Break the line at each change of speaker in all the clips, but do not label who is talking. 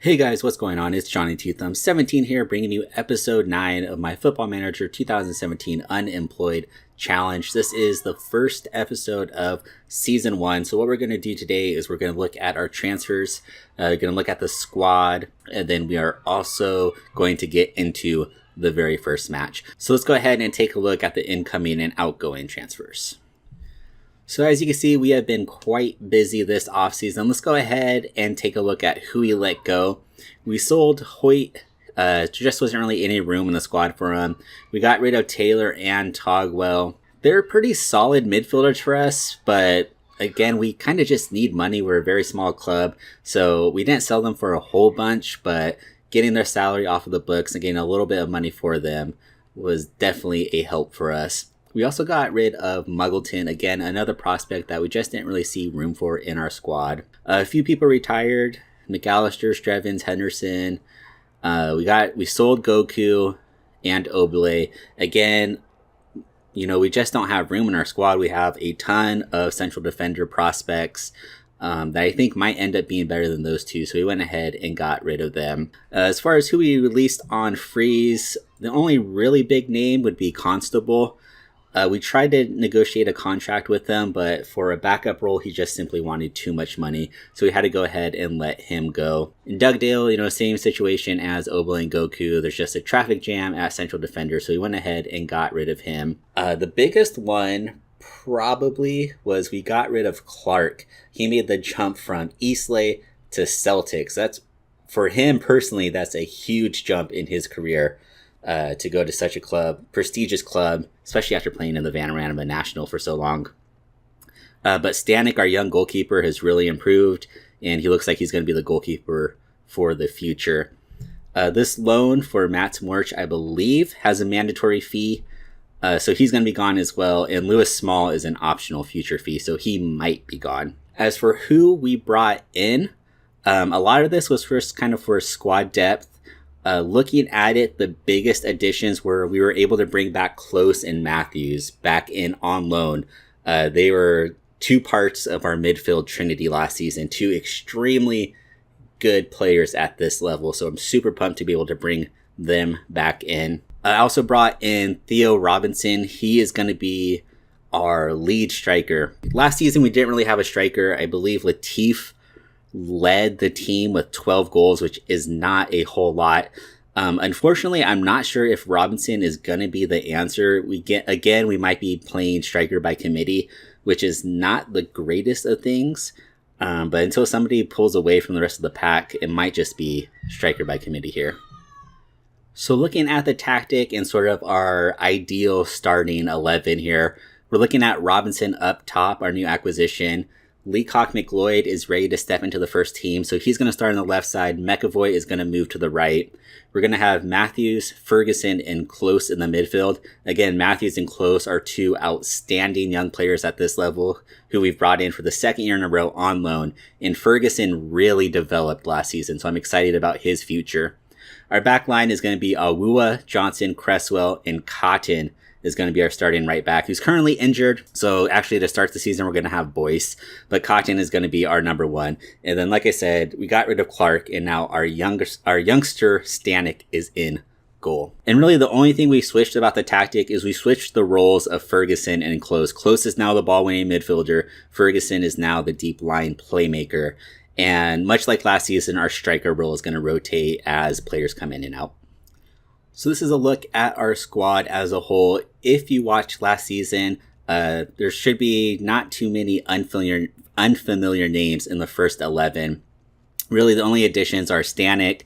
Hey guys, what's going on? It's Johnny FM17 here, bringing you episode 9 of my Football Manager 2017 Unemployed Challenge. This is the first episode of season 1. So what we're going to do today is we're going to look at our transfers, we're going to look at the squad, and then we are also going to get into the very first match. So let's go ahead and take a look at the incoming and outgoing transfers. So as you can see, we have been quite busy this offseason. Let's go ahead and take a look at who we let go. We sold Hoyt. Just wasn't really any room in the squad for him. We got rid of Taylor and Togwell. They're pretty solid midfielders for us, but again, we kind of just need money. We're a very small club, so we didn't sell them for a whole bunch, but getting their salary off of the books and getting a little bit of money for them was definitely a help for us. We also got rid of Muggleton, again, another prospect that we just didn't really see room for in our squad. A few people retired, McAllister, Strevens, Henderson. We sold Goku and Oblate. Again, we just don't have room in our squad. We have a ton of central defender prospects that I think might end up being better than those two. So we went ahead and got rid of them. As far as who we released on freeze, the only really big name would be Constable. We tried to negotiate a contract with him, but for a backup role, he just simply wanted too much money. So we had to go ahead and let him go. In Dugdale, same situation as Obla and Goku. There's just a traffic jam at central defender. So we went ahead and got rid of him. The biggest one probably was we got rid of Clark. He made the jump from Eastleigh to Celtics. That's, for him personally, that's a huge jump in his career. To go to such a prestigious club, especially after playing in the Vanarama National for so long. But Stanek, our young goalkeeper, has really improved, and he looks like he's going to be the goalkeeper for the future. This loan for Matt Morch, I believe, has a mandatory fee, so he's going to be gone as well, and Lewis Small is an optional future fee, so he might be gone. As for who we brought in, a lot of this was first kind of for squad depth. Looking at it, the biggest additions were we were able to bring back Close and Matthews back in on loan. They were two parts of our midfield trinity last season, two extremely good players at this level. So I'm super pumped to be able to bring them back in. I also brought in Theo Robinson. He is going to be our lead striker. Last season, we didn't really have a striker. I believe Latif led the team with 12 goals, which is not a whole lot. Unfortunately, I'm not sure if Robinson is going to be the answer. We might be playing striker by committee, which is not the greatest of things. But until somebody pulls away from the rest of the pack, it might just be striker by committee here. So looking at the tactic and sort of our ideal starting 11 here, we're looking at Robinson up top, our new acquisition. Leacock McLeod is ready to step into the first team, so he's going to start on the left side. McAvoy is going to move to the right. We're going to have Matthews, Ferguson, and Close in the midfield. Again, Matthews and Close are two outstanding young players at this level who we've brought in for the second year in a row on loan. And Ferguson really developed last season, so I'm excited about his future. Our back line is going to be Awua, Johnson, Cresswell, and Cotton is going to be our starting right back, who's currently injured. So actually to start the season, we're going to have Boyce, but Cotton is going to be our number one. And then, like I said, we got rid of Clark, and now our youngster Stanek is in goal. And really the only thing we switched about the tactic is we switched the roles of Ferguson and Close. Close is now the ball-winning midfielder. Ferguson is now the deep line playmaker. And much like last season, our striker role is going to rotate as players come in and out. So this is a look at our squad as a whole. If you watched last season, there should be not too many unfamiliar names in the first 11. Really, the only additions are Stanek,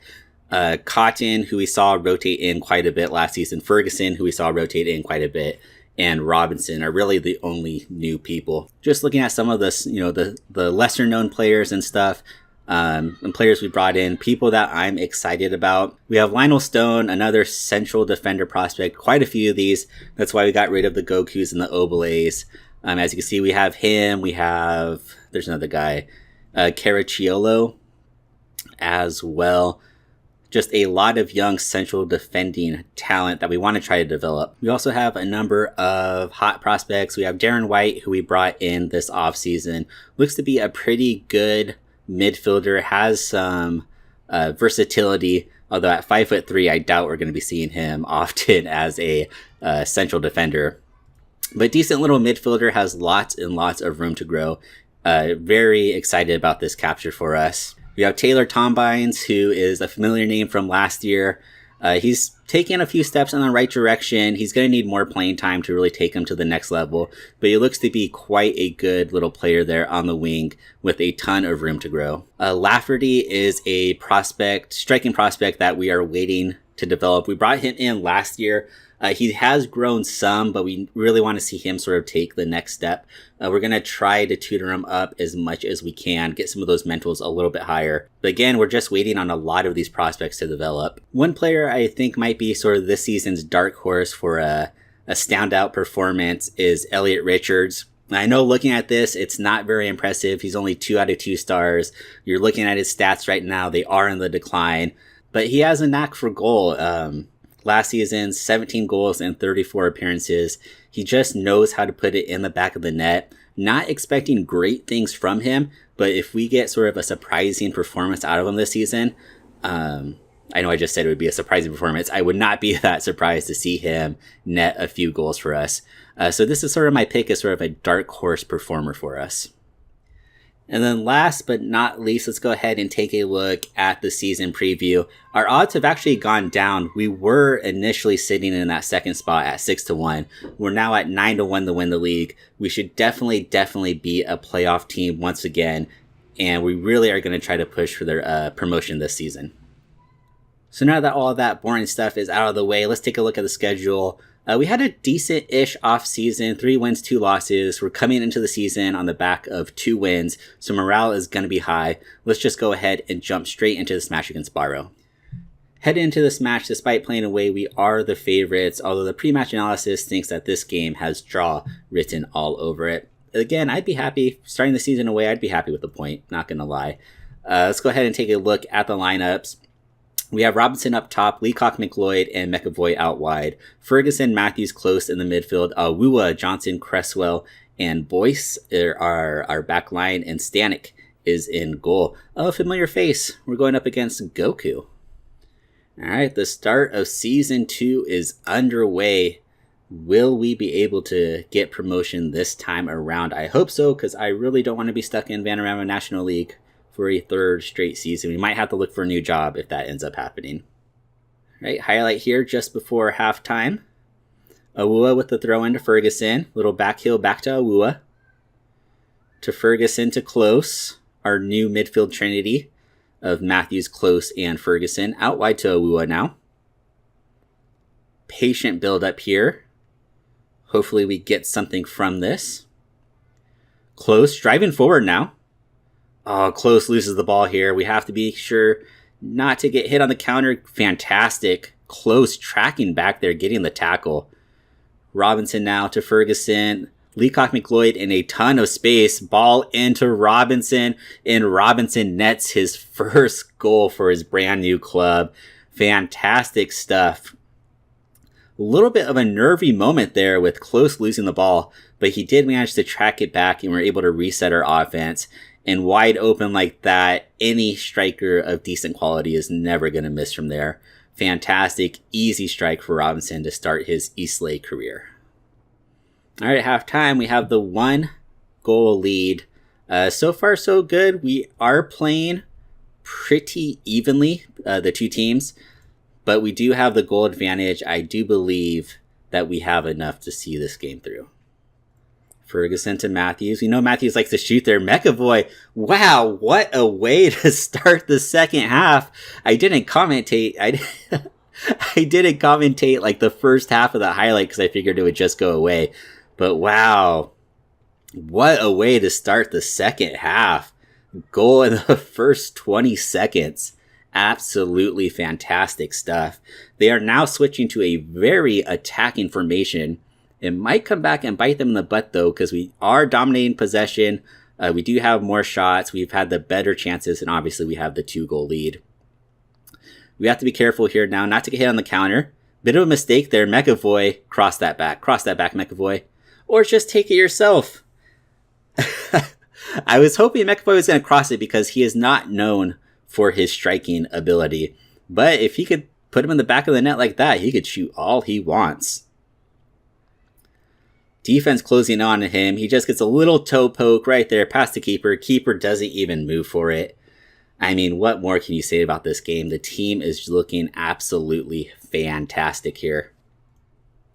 Cotton, who we saw rotate in quite a bit last season, Ferguson, who we saw rotate in quite a bit, and Robinson are really the only new people. Just looking at some of this, the lesser known players and stuff, and players we brought in, people that I'm excited about. We have Lionel Stone, another central defender prospect, quite a few of these. That's why we got rid of the Gokus and the Oblays. As you can see, we have him. There's another guy, Caracciolo as well. Just a lot of young central defending talent that we want to try to develop. We also have a number of hot prospects. We have Darren White, who we brought in this offseason. Looks to be a pretty good midfielder, has some versatility. Although at 5'3", I doubt we're going to be seeing him often as a central defender. But decent little midfielder, has lots and lots of room to grow. Very excited about this capture for us. We have Taylor Tombines, who is a familiar name from last year. He's taking a few steps in the right direction. He's going to need more playing time to really take him to the next level, but he looks to be quite a good little player there on the wing with a ton of room to grow. Lafferty is a striking prospect that we are waiting to develop. We brought him in last year. He has grown some, but we really want to see him sort of take the next step. We're going to try to tutor him up as much as we can, get some of those mentals a little bit higher. But again, we're just waiting on a lot of these prospects to develop. One player I think might be sort of this season's dark horse for a standout performance is Elliot Richards. I know looking at this, it's not very impressive. He's only 2 out of 2 stars. You're looking at his stats right now. They are in the decline, but he has a knack for goal. Last season, 17 goals and 34 appearances. He just knows how to put it in the back of the net. Not expecting great things from him, but if we get sort of a surprising performance out of him this season, I know I just said it would be a surprising performance. I would not be that surprised to see him net a few goals for us. So this is sort of my pick as sort of a dark horse performer for us. And then last but not least, let's go ahead and take a look at the season preview. Our odds have actually gone down. We were initially sitting in that second spot at 6-1. We're now at 9-1 to win the league. We should definitely be a playoff team once again. And we really are going to try to push for their promotion this season. So now that all of that boring stuff is out of the way, let's take a look at the schedule. We had a decent-ish off-season, 3 wins, 2 losses. We're coming into the season on the back of 2 wins, so morale is going to be high. Let's just go ahead and jump straight into this match against Barrow. Heading into this match, despite playing away, we are the favorites, although the pre-match analysis thinks that this game has draw written all over it. Again, I'd be happy, starting the season away, I'd be happy with the point, not going to lie. Let's go ahead and take a look at the lineups. We have Robinson up top, Leacock, McLeod, and McAvoy out wide. Ferguson, Matthews close in the midfield. Wua, Johnson, Cresswell, and Boyce are our back line, and Stanek is in goal. Oh, familiar face. We're going up against Goku. All right, the start of Season 2 is underway. Will we be able to get promotion this time around? I hope so, because I really don't want to be stuck in Vanarama National League for a 3rd straight season. We might have to look for a new job if that ends up happening. Right, highlight here just before halftime. Awua with the throw in to Ferguson. Little back heel back to Awua. To Ferguson to Close. Our new midfield trinity of Matthews, Close, and Ferguson. Out wide to Awua now. Patient build up here. Hopefully we get something from this. Close driving forward now. Oh, Close loses the ball here. We have to be sure not to get hit on the counter. Fantastic. Close tracking back there, getting the tackle. Robinson now to Ferguson. Leacock, McLeod in a ton of space. Ball into Robinson, and Robinson nets his first goal for his brand new club. Fantastic stuff. A little bit of a nervy moment there with Close losing the ball, but he did manage to track it back, and we're able to reset our offense. And wide open like that, any striker of decent quality is never going to miss from there. Fantastic, easy strike for Robinson to start his Eastleigh career. All right, at halftime, we have the 1-goal lead. So far, so good. We are playing pretty evenly, the two teams, but we do have the goal advantage. I do believe that we have enough to see this game through. Ferguson to Matthews. We know Matthews likes to shoot there. McAvoy. Wow, what a way to start the second half. I didn't commentate. I didn't commentate like the first half of the highlight because I figured it would just go away. But wow, what a way to start the second half. Goal in the first 20 seconds. Absolutely fantastic stuff. They are now switching to a very attacking formation. It might come back and bite them in the butt, though, because we are dominating possession. We do have more shots. We've had the better chances, and obviously we have the 2-goal lead. We have to be careful here now not to get hit on the counter. Bit of a mistake there. McAvoy, cross that back, McAvoy. Or just take it yourself. I was hoping McAvoy was going to cross it because he is not known for his striking ability. But if he could put him in the back of the net like that, he could shoot all he wants. Defense closing on to him. He just gets a little toe poke right there past the keeper. Keeper doesn't even move for it. I mean, what more can you say about this game? The team is looking absolutely fantastic here.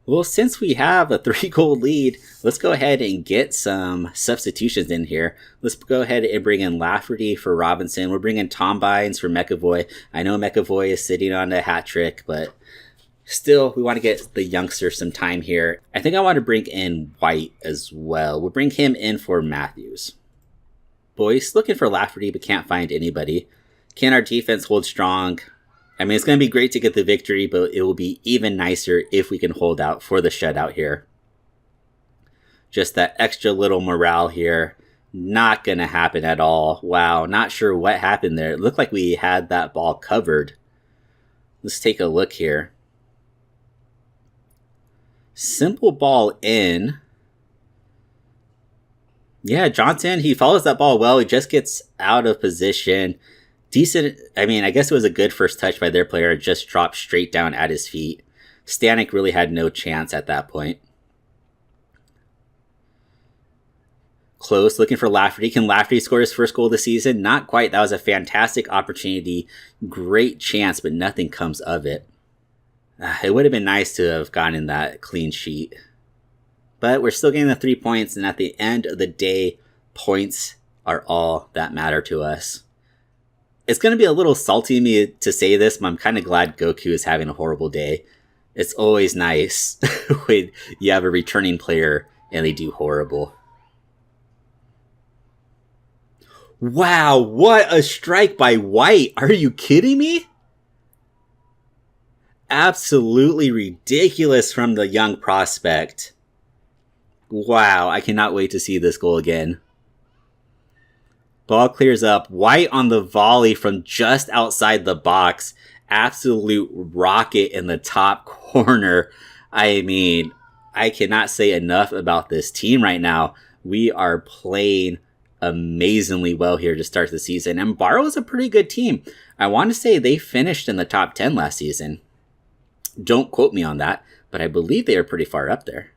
Well, since we have a 3-goal lead, let's go ahead and get some substitutions in here. Let's go ahead and bring in Lafferty for Robinson. We're bringing Tom Bynes for McAvoy. I know McAvoy is sitting on a hat trick, but still, we want to get the youngster some time here. I think I want to bring in White as well. We'll bring him in for Matthews. Boyce looking for Lafferty, but can't find anybody. Can our defense hold strong? I mean, it's going to be great to get the victory, but it will be even nicer if we can hold out for the shutout here. Just that extra little morale here. Not going to happen at all. Wow, not sure what happened there. It looked like we had that ball covered. Let's take a look here. Simple ball in. Yeah, Johnson, he follows that ball well. He just gets out of position. Decent, I mean, I guess it was a good first touch by their player. It just dropped straight down at his feet. Stanek really had no chance at that point. Close, looking for Lafferty. Can Lafferty score his first goal of the season? Not quite. That was a fantastic opportunity. Great chance, but nothing comes of it. It would have been nice to have gotten that clean sheet. But we're still getting the 3 points, and at the end of the day, points are all that matter to us. It's going to be a little salty of me to say this, but I'm kind of glad Goku is having a horrible day. It's always nice when you have a returning player and they do horrible. Wow, what a strike by White. Are you kidding me? Absolutely ridiculous from the young prospect. Wow, I cannot wait to see this goal again. Ball clears up. White on the volley from just outside the box. Absolute rocket in the top corner. I mean, I cannot say enough about this team right now. We are playing amazingly well here to start the season. And Barrow is a pretty good team. I want to say they finished in the top 10 last season. Don't quote me on that, but I believe they are pretty far up there.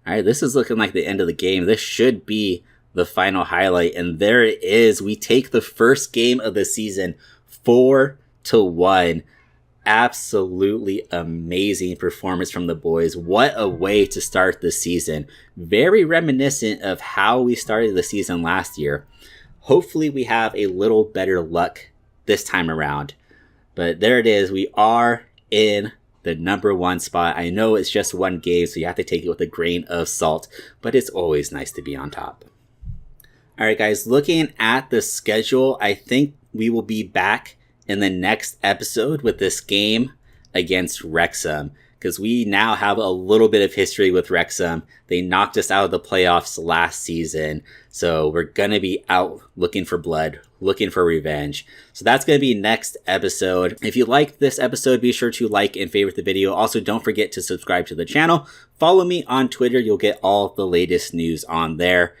All right, this is looking like the end of the game. This should be the final highlight, and there it is. We take the first game of the season 4-1. Absolutely amazing performance from the boys. What a way to start the season. Very reminiscent of how we started the season last year. Hopefully we have a little better luck this time around. But there it is. We are in the number 1 spot. I know it's just one game, so you have to take it with a grain of salt, but it's always nice to be on top. All right, guys, looking at the schedule, I think we will be back in the next episode with this game against Wrexham, because we now have a little bit of history with Wrexham. They knocked us out of the playoffs last season, so we're going to be out looking for blood, looking for revenge. So that's going to be next episode. If you liked this episode, be sure to like and favorite the video. Also, don't forget to subscribe to the channel. Follow me on Twitter. You'll get all the latest news on there.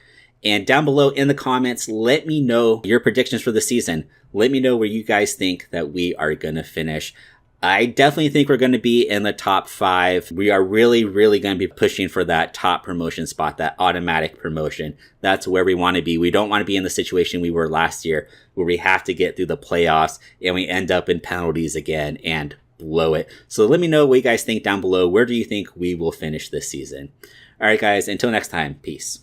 And down below in the comments, let me know your predictions for the season. Let me know where you guys think that we are going to finish. I definitely think we're going to be in the top 5. We are really going to be pushing for that top promotion spot, that automatic promotion. That's where we want to be. We don't want to be in the situation we were last year, where we have to get through the playoffs and we end up in penalties again and blow it. So let me know what you guys think down below. Where do you think we will finish this season? All right, guys, until next time, peace.